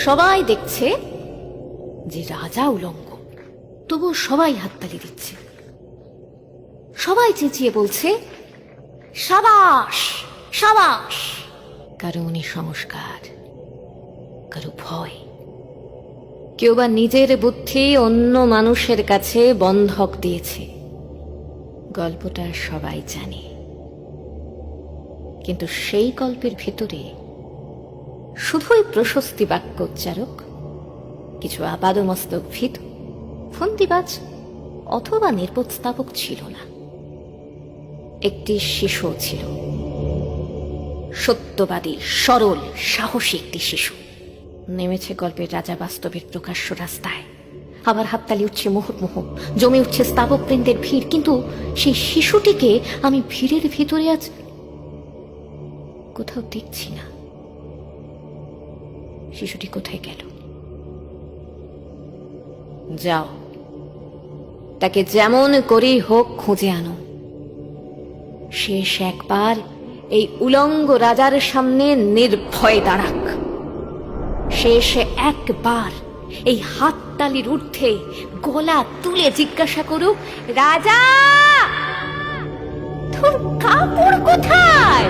সবাই দেখছে যে রাজা উলঙ্গ, তবু সবাই হাততালি দিচ্ছে। সবাই চেঁচিয়ে বলছে সাবাস সাবাস। কারো উনি সংস্কার, কারো ভয়, কেউ বা নিজের বুদ্ধি অন্য মানুষের কাছে বন্ধক দিয়েছে। গল্পটা সবাই জানে, কিন্তু সেই গল্পের ভেতরে শুধুই প্রশস্তি বাক্য উচ্চারক, কিছু আপাদমস্তক ভীতু, ফন্দিবাজ অথবা নির্বোধস্থাপক ছিল না। একটি শিশু ছিল, সত্যবাদী, সরল, সাহসী একটি শিশু। নেমেছে গল্পের রাজা বাস্তবের প্রকাশ্য রাস্তায়। আবার হাততালি উঠছে মুহুর্মুহ, জমে উঠছে স্তাবক বৃন্দের ভিড়। কিন্তু সেই শিশুটিকে আমি ভিড়ের ভিতরে আজ কোথাও দেখছি না। শিশুটি কোথায় গেল? যাও, তাকে যেমন করেই হোক খুঁজে আনো। শেষ একবার এই উলঙ্গ রাজার সামনে নির্ভয়ে দাঁড়াক। শেষ একবার এই হাততালির ঊর্ধ্বে গলা তুলে জিজ্ঞাসা করুক, রাজা তোর কাপড় কোথায়?